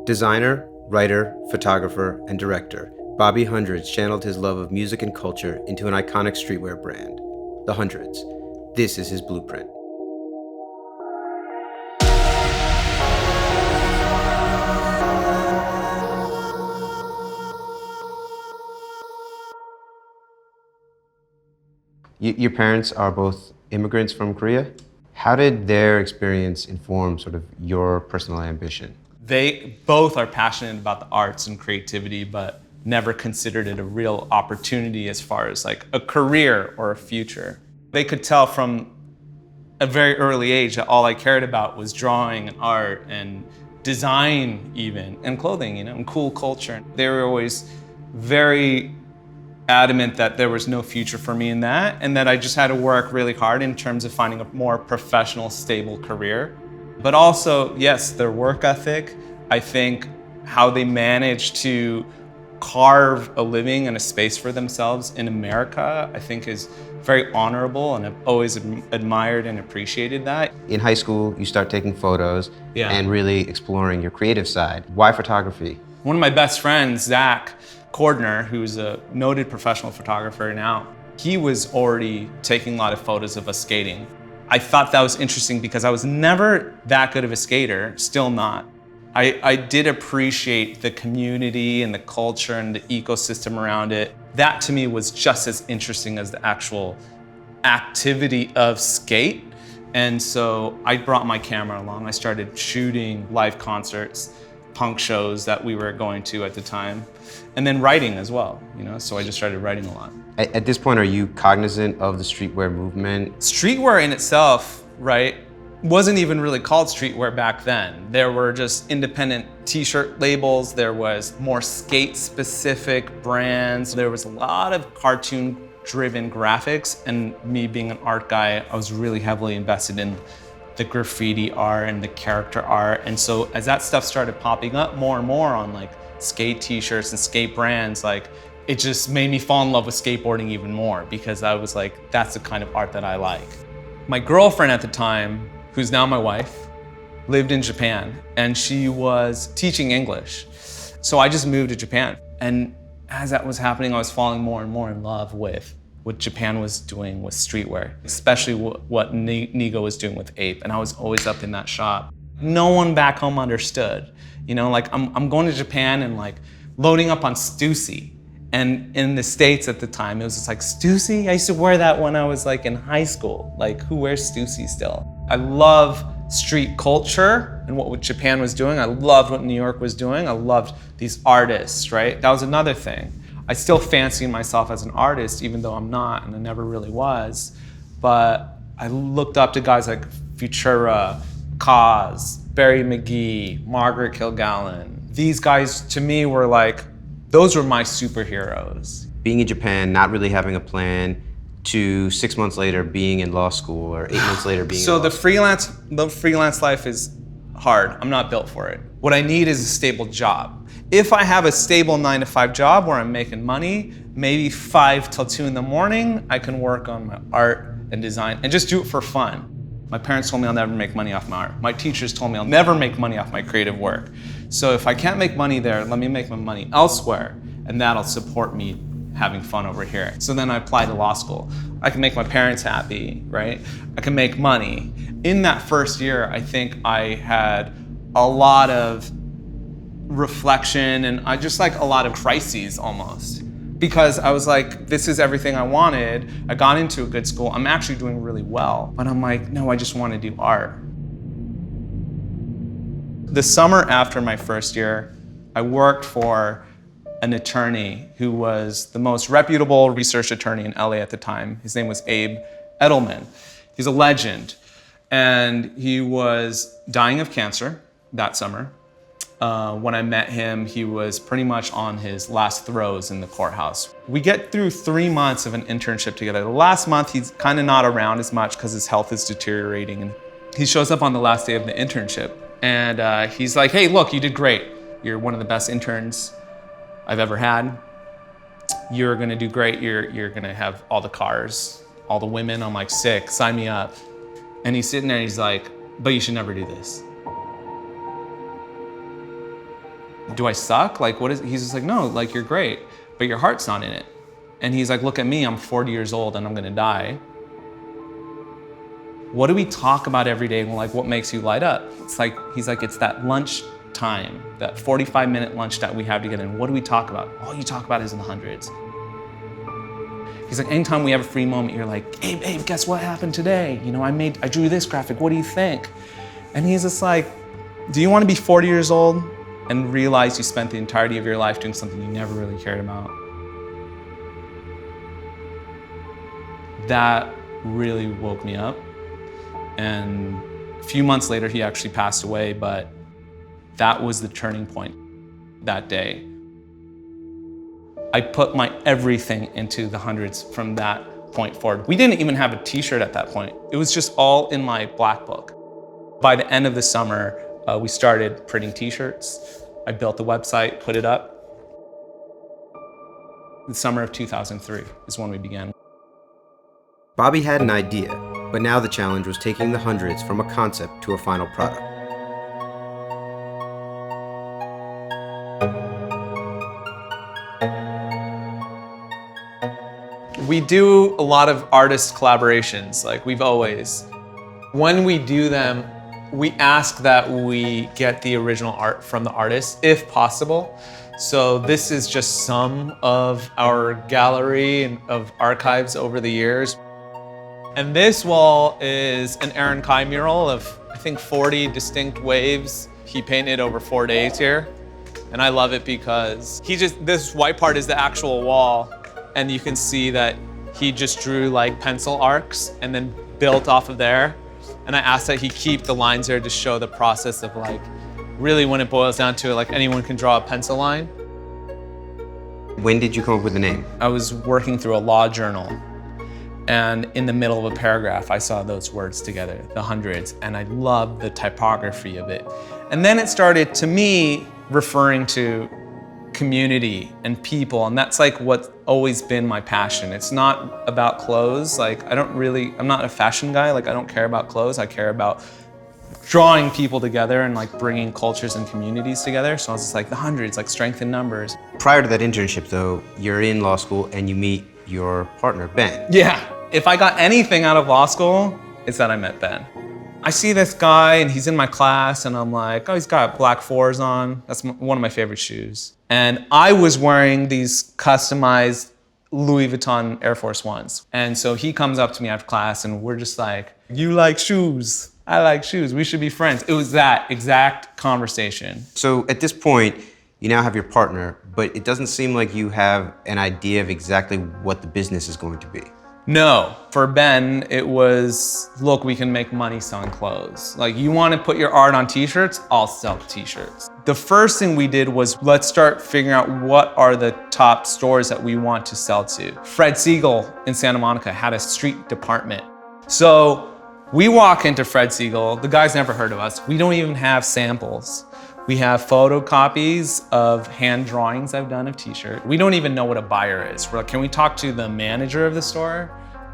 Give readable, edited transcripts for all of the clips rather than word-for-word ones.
Designer, writer, photographer, and director, Bobby Hundreds channeled his love of music and culture into an iconic streetwear brand, The Hundreds. This is his blueprint. Your parents are both immigrants from Korea. How did their experience inform sort of your personal ambition? They both are passionate about the arts and creativity, but never considered it a real opportunity as far as like a career or a future. They could tell from a very early age that all I cared about was drawing and art and design even, and clothing, and cool culture. They were always very adamant that there was no future for me in that, and that I just had to work really hard in terms of finding a more professional, stable career. But also, yes, their work ethic, I think how they managed to carve a living and a space for themselves in America, I think is very honorable, and I've always admired and appreciated that. In high school, you start taking photos and really exploring your creative side. Why photography? One of my best friends, Zach Cordner, who's a noted professional photographer now, he was already taking a lot of photos of us skating. I thought that was interesting because I was never that good of a skater, still not. I did appreciate the community and the culture and the ecosystem around it. That to me was just as interesting as the actual activity of skate. And so I brought my camera along. I started shooting live concerts, punk shows that we were going to at the time, and then writing as well, so I just started writing a lot. At this point, are you cognizant of the streetwear movement? Streetwear in itself, right, wasn't even really called streetwear back then. There were just independent t-shirt labels, there was more skate-specific brands, there was a lot of cartoon-driven graphics, and me being an art guy, I was really heavily invested in the graffiti art and the character art. And so as that stuff started popping up more and more on like skate t-shirts and skate brands, like it just made me fall in love with skateboarding even more, because I was like, that's the kind of art that I like. My girlfriend at the time, who's now my wife, lived in Japan, and she was teaching English. So I just moved to Japan. And as that was happening, I was falling more and more in love with what Japan was doing with streetwear, especially what Nigo was doing with Ape, and I was always up in that shop. No one back home understood, like I'm going to Japan and like loading up on Stussy, and in the States at the time, it was just like, Stussy? I used to wear that when I was like in high school. Like, who wears Stussy still? I love street culture and what Japan was doing. I loved what New York was doing. I loved these artists, right? That was another thing. I still fancy myself as an artist, even though I'm not, and I never really was. But I looked up to guys like Futura, Kaz, Barry McGee, Margaret Kilgallen. These guys, to me, were like, those were my superheroes. Being in Japan, not really having a plan, to 6 months later being in law school, or 8 months later being in law school. The freelance life is hard. I'm not built for it. What I need is a stable job. If I have a stable 9-to-5 job where I'm making money, maybe 5 till 2 in the morning, I can work on my art and design and just do it for fun. My parents told me I'll never make money off my art. My teachers told me I'll never make money off my creative work. So if I can't make money there, let me make my money elsewhere, and that'll support me having fun over here. So then I applied to law school. I can make my parents happy, right? I can make money. In that first year, I think I had a lot of reflection, and I just like a lot of crises almost, because I was like, this is everything I wanted. I got into a good school. I'm actually doing really well, but I'm like, no, I just want to do art. The summer after my first year, I worked for an attorney who was the most reputable research attorney in LA at the time. His name was Abe Edelman. He's a legend, and he was dying of cancer that summer. When I met him, he was pretty much on his last throes in the courthouse. We get through 3 months of an internship together. The last month, he's kind of not around as much because his health is deteriorating. And he shows up on the last day of the internship, and he's like, hey, look, you did great. You're one of the best interns I've ever had. You're gonna do great. You're gonna have all the cars, all the women. I'm like, sick, sign me up. And he's sitting there and he's like, but you should never do this. do I suck? Like, what is, he's just like, no, like you're great, but your heart's not in it. And he's like, look at me, I'm 40 years old and I'm gonna die. What do we talk about every day? Like, what makes you light up? It's like, he's like, it's that lunch time, that 45-minute lunch that we have together. And what do we talk about? All you talk about is in the hundreds. He's like, anytime we have a free moment, you're like, hey, babe, guess what happened today? You know, I drew this graphic, what do you think? And he's just like, do you want to be 40 years old and realize you spent the entirety of your life doing something you never really cared about? That really woke me up. And a few months later, he actually passed away, but that was the turning point that day. I put my everything into the hundreds from that point forward. We didn't even have a t-shirt at that point. It was just all in my black book. By the end of the summer, we started printing t-shirts. I built the website, put it up. The summer of 2003 is when we began. Bobby had an idea, but now the challenge was taking the hundreds from a concept to a final product. We do a lot of artist collaborations, like we've always. When we do them, we ask that we get the original art from the artist, if possible. So this is just some of our gallery and of archives over the years. And this wall is an Aaron Kai mural of, I think, 40 distinct waves. He painted over 4 days here. And I love it because this white part is the actual wall. And you can see that he just drew like pencil arcs and then built off of there. And I asked that he keep the lines there to show the process of like, really when it boils down to it, like anyone can draw a pencil line. When did you come up with the name? I was working through a law journal, and in the middle of a paragraph, I saw those words together, the hundreds, and I loved the typography of it. And then it started, to me, referring to community and people, and that's like what's always been my passion. It's not about clothes. Like, I'm not a fashion guy. Like, I don't care about clothes. I care about drawing people together and like bringing cultures and communities together. So I was just like, the hundreds, like strength in numbers. Prior to that internship though, you're in law school and you meet your partner, Ben. Yeah, if I got anything out of law school, it's that I met Ben. I see this guy and he's in my class and I'm like, oh, he's got black 4s on. That's one of my favorite shoes. And I was wearing these customized Louis Vuitton Air Force 1s. And so he comes up to me after class and we're just like, you like shoes, I like shoes, we should be friends. It was that exact conversation. So at this point, you now have your partner, but it doesn't seem like you have an idea of exactly what the business is going to be. No, for Ben, it was, look, we can make money selling clothes. Like, you want to put your art on t-shirts? I'll sell t-shirts. The first thing we did was, let's start figuring out what are the top stores that we want to sell to. Fred Siegel in Santa Monica had a street department. So we walk into Fred Siegel, the guy's never heard of us. We don't even have samples. We have photocopies of hand drawings I've done of t-shirts. We don't even know what a buyer is. We're like, can we talk to the manager of the store?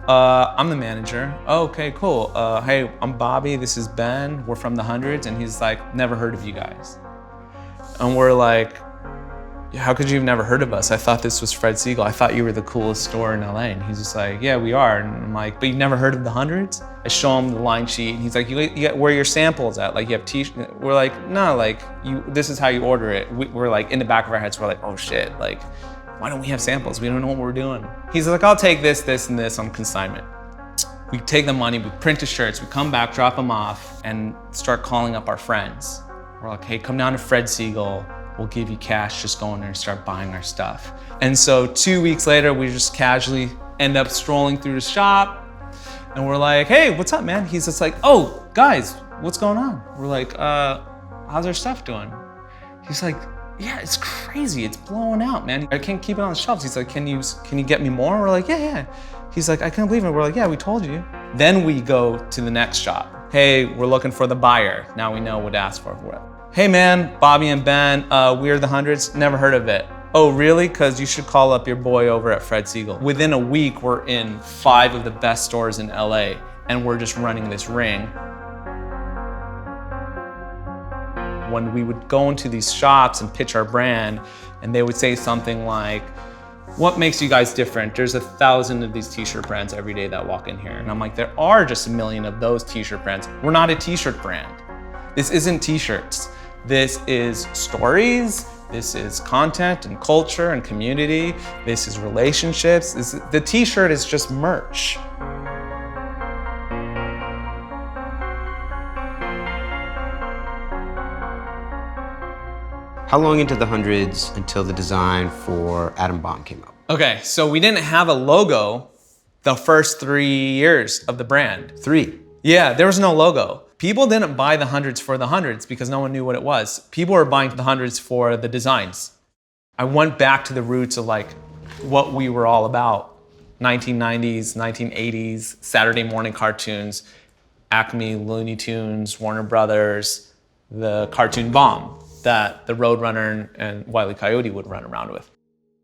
I'm the manager. Oh, okay, cool. Hey, I'm Bobby, this is Ben. We're from the hundreds. And he's like, never heard of you guys. And we're like, how could you have never heard of us? I thought this was Fred Siegel. I thought you were the coolest store in LA. And he's just like, yeah, we are. And I'm like, but you've never heard of the hundreds? I show him the line sheet and he's like, you get where are your samples at? Like, you have t-shirts? We're like, no, like, this is how you order it. We're like, in the back of our heads, we're like, oh shit, like, why don't we have samples? We don't know what we're doing. He's like, I'll take this, this, and this on consignment. We take the money, we print the shirts, we come back, drop them off, and start calling up our friends. We're like, hey, come down to Fred Siegel. We'll give you cash, just go in there and start buying our stuff. And so 2 weeks later, we just casually end up strolling through the shop and we're like, hey, what's up, man? He's just like, oh, guys, what's going on? We're like, how's our stuff doing? He's like, yeah, it's crazy, it's blowing out, man. I can't keep it on the shelves. He's like, can you get me more? We're like, yeah. He's like, I can't believe it. We're like, yeah, we told you. Then we go to the next shop. Hey, we're looking for the buyer. Now we know what to ask for. Hey man, Bobby and Ben, we're the hundreds, never heard of it. Oh really? Because you should call up your boy over at Fred Siegel. Within a week, we're in 5 of the best stores in LA and we're just running this ring. When we would go into these shops and pitch our brand, and they would say something like, what makes you guys different? There's 1,000 of these t-shirt brands every day that walk in here. And I'm like, there are just 1 million of those t-shirt brands. We're not a t-shirt brand. This isn't t-shirts. This is stories. This is content and culture and community. This is relationships. The t-shirt is just merch. How long into the hundreds until the design for Atom Bomb came out? Okay, so we didn't have a logo the first 3 years of the brand. 3? Yeah, there was no logo. People didn't buy the hundreds for the hundreds because no one knew what it was. People were buying the hundreds for the designs. I went back to the roots of like what we were all about. 1990s, 1980s, Saturday morning cartoons, Acme, Looney Tunes, Warner Brothers, the cartoon bomb that the Roadrunner and Wile E. Coyote would run around with.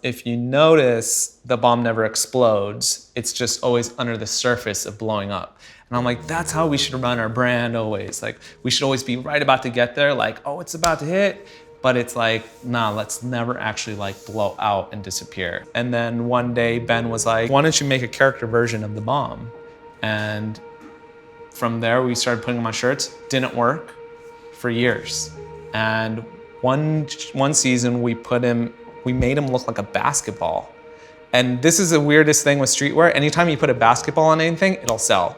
If you notice, the bomb never explodes. It's just always under the surface of blowing up. And I'm like, that's how we should run our brand always. Like, we should always be right about to get there, like, oh, it's about to hit. But it's like, nah, let's never actually like blow out and disappear. And then one day Ben was like, why don't you make a character version of the bomb? And from there, we started putting them on shirts. Didn't work for years. And one season we made him look like a basketball. And this is the weirdest thing with streetwear. Anytime you put a basketball on anything, it'll sell.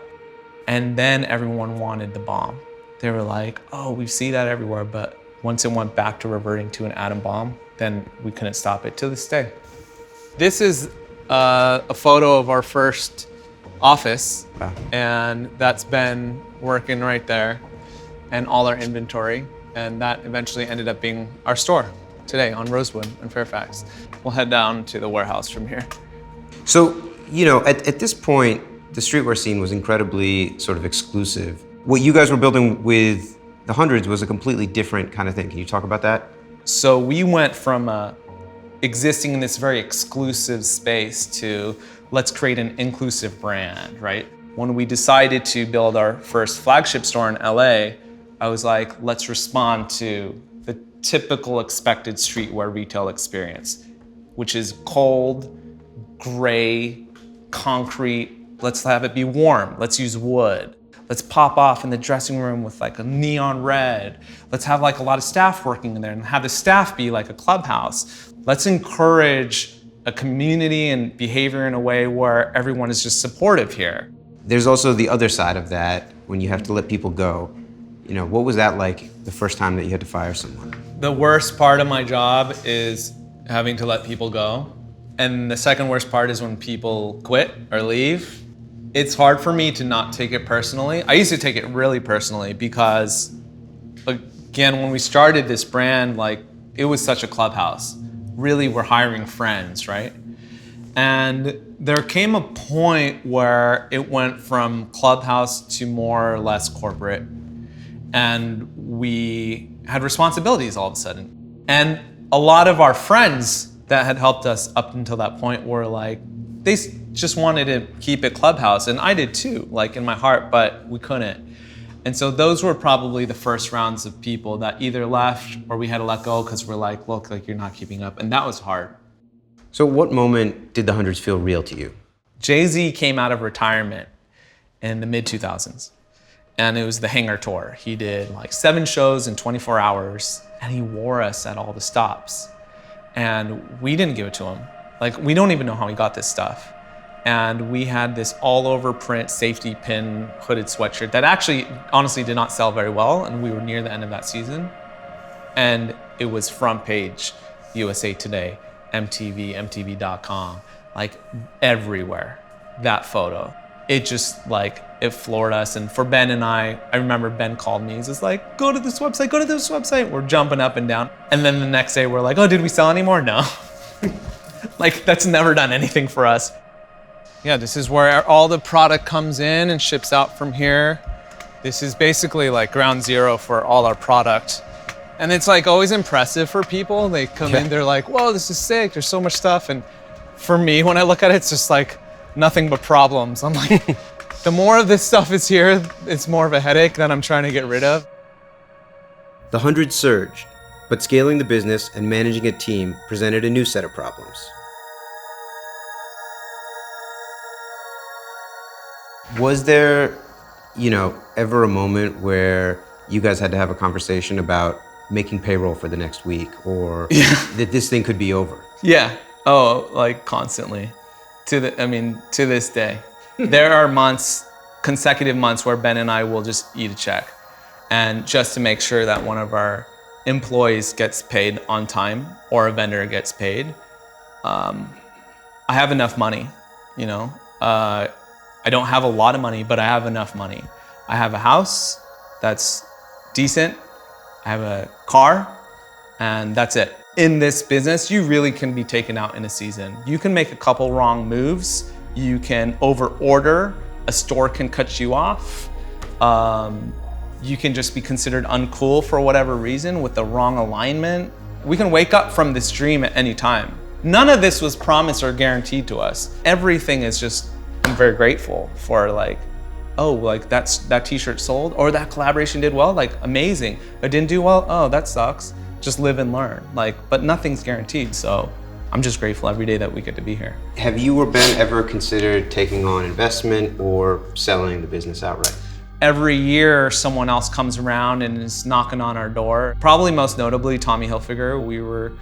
And then everyone wanted the bomb. They were like, oh, we see that everywhere. But once it went back to reverting to an atom bomb, then we couldn't stop it to this day. This is a photo of our first office. Wow. And that's Ben working right there and all our inventory. And that eventually ended up being our store today on Rosewood in Fairfax. We'll head down to the warehouse from here. So, you know, at this point, the streetwear scene was incredibly sort of exclusive. What you guys were building with the hundreds was a completely different kind of thing. Can you talk about that? So we went from existing in this very exclusive space to let's create an inclusive brand, right? When we decided to build our first flagship store in LA, I was like, let's respond to the typical expected streetwear retail experience, which is cold, gray, concrete. Let's have it be warm. Let's use wood. Let's pop off in the dressing room with like a neon red. Let's have like a lot of staff working in there and have the staff be like a clubhouse. Let's encourage a community and behavior in a way where everyone is just supportive here. There's also the other side of that when you have to let people go. You know, what was that like the first time that you had to fire someone? The worst part of my job is having to let people go. And the second worst part is when people quit or leave. It's hard for me to not take it personally. I used to take it really personally because, again, when we started this brand, like, it was such a clubhouse. Really, we're hiring friends, right? And there came a point where it went from clubhouse to more or less corporate. And we had responsibilities all of a sudden. And a lot of our friends that had helped us up until that point were like, they just wanted to keep it clubhouse. And I did too, like in my heart, but we couldn't. And so those were probably the first rounds of people that either left or we had to let go because we're like, look, like you're not keeping up. And that was hard. So what moment did the hundreds feel real to you? Jay-Z came out of retirement in the mid-2000s. And it was the Hangar Tour. He did like 7 shows in 24 hours and he wore us at all the stops. And we didn't give it to him. Like, we don't even know how he got this stuff. And we had this all over print safety pin hooded sweatshirt that actually honestly did not sell very well. And we were near the end of that season. And it was front page, USA Today, MTV, MTV.com, like everywhere, that photo. It just like, it floored us. And for Ben and I remember Ben called me. He's just like, go to this website, go to this website. We're jumping up and down. And then the next day we're like, oh, did we sell any more? No. Like, that's never done anything for us. Yeah, this is where all the product comes in and ships out from here. This is basically like ground zero for all our product. And it's like always impressive for people. They come in, they're like, whoa, this is sick. There's so much stuff. And for me, when I look at it, it's just like nothing but problems. I'm like, the more of this stuff is here, it's more of a headache that I'm trying to get rid of. The hundreds surged, but scaling the business and managing a team presented a new set of problems. Was there, ever a moment where you guys had to have a conversation about making payroll for the next week, or that this thing could be over? Yeah. Oh, like constantly. To this day. There are months, consecutive months, where Ben and I will just eat a check. And just to make sure that one of our employees gets paid on time or a vendor gets paid. I have enough money, I don't have a lot of money, but I have enough money. I have a house that's decent. I have a car, and that's it. In this business, you really can be taken out in a season. You can make a couple wrong moves. You can over-order. A store can cut you off. You can just be considered uncool for whatever reason with the wrong alignment. We can wake up from this dream at any time. None of this was promised or guaranteed to us. Everything is just, I'm very grateful for that t-shirt sold, or that collaboration did well, amazing. It didn't do well, oh, that sucks. Just live and learn, but nothing's guaranteed. So I'm just grateful every day that we get to be here. Have you or Ben ever considered taking on investment or selling the business outright? Every year, someone else comes around and is knocking on our door. Probably most notably, Tommy Hilfiger. We were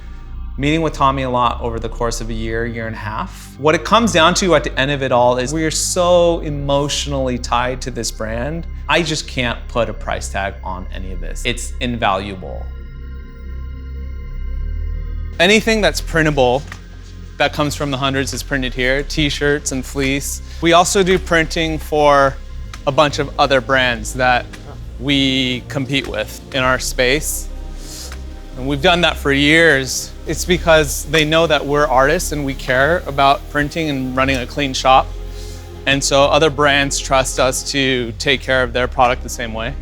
meeting with Tommy a lot over the course of a year and a half. What it comes down to at the end of it all is we are so emotionally tied to this brand. I just can't put a price tag on any of this. It's invaluable. Anything that's printable that comes from the hundreds is printed here, t-shirts and fleece. We also do printing for a bunch of other brands that we compete with in our space. And we've done that for years. It's because they know that we're artists and we care about printing and running a clean shop. And so other brands trust us to take care of their product the same way.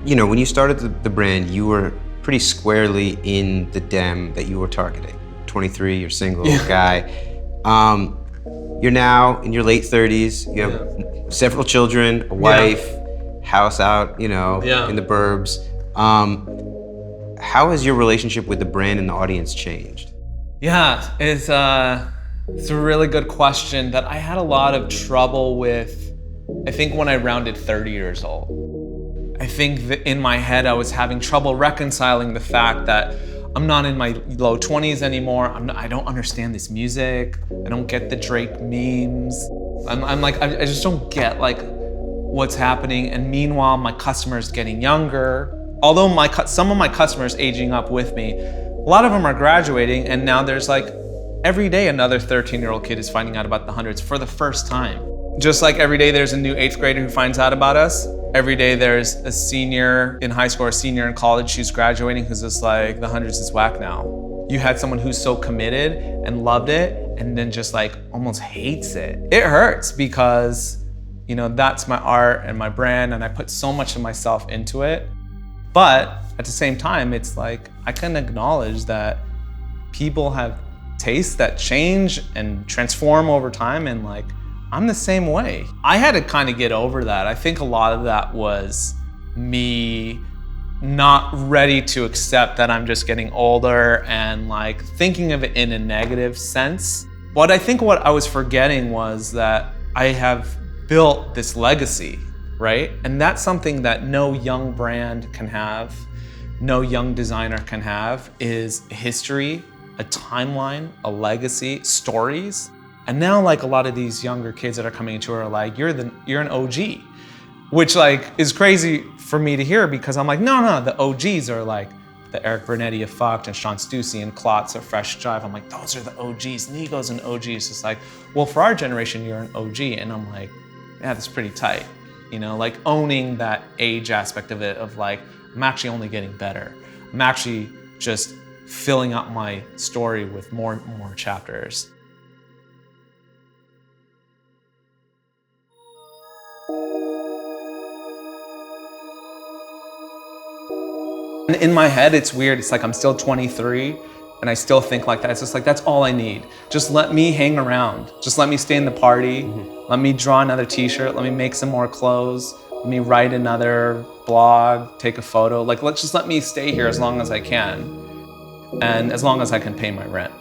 When you started the brand, you were pretty squarely in the dem that you were targeting. 23, you're single, guy. You're now in your late 30s. You have several children, a wife, house out, in the burbs. How has your relationship with the brand and the audience changed? Yeah, it's a really good question that I had a lot of trouble with, I think, when I rounded 30 years old. I think that in my head, I was having trouble reconciling the fact that I'm not in my low 20s anymore. I don't understand this music. I don't get the Drake memes. I just don't get what's happening. And meanwhile, my customers getting younger. Although some of my customers aging up with me, a lot of them are graduating, and now there's every day another 13-year-old kid is finding out about the hundreds for the first time. Just like every day there's a new 8th grader who finds out about us. Every day there's a senior in high school or a senior in college who's graduating who's just the hundreds is whack now. You had someone who's so committed and loved it and then just almost hates it. It hurts because, that's my art and my brand, and I put so much of myself into it. But at the same time, it's I can acknowledge that people have tastes that change and transform over time, and I'm the same way. I had to kind of get over that. I think a lot of that was me not ready to accept that I'm just getting older and thinking of it in a negative sense. But I think what I was forgetting was that I have built this legacy, right? And that's something that no young brand can have, no young designer can have, is a history, a timeline, a legacy, stories. And now a lot of these younger kids that are coming into it are you're an OG, which is crazy for me to hear, because I'm no, the OGs are the Eric Bernetti of Fucked and Sean Stussy and Klotz of Fresh Jive. I'm those are the OGs. Nigo's an OG. It's just well, for our generation, you're an OG. And I'm yeah, that's pretty tight. Owning that age aspect of it of I'm actually only getting better. I'm actually just filling up my story with more chapters. In my head, it's weird. It's I'm still 23 and I still think like that. It's just that's all I need. Just let me hang around. Just let me stay in the party. Let me draw another t-shirt. Let me make some more clothes. Let me write another blog, take a photo. Like, just let me stay here as long as I can, and as long as I can pay my rent.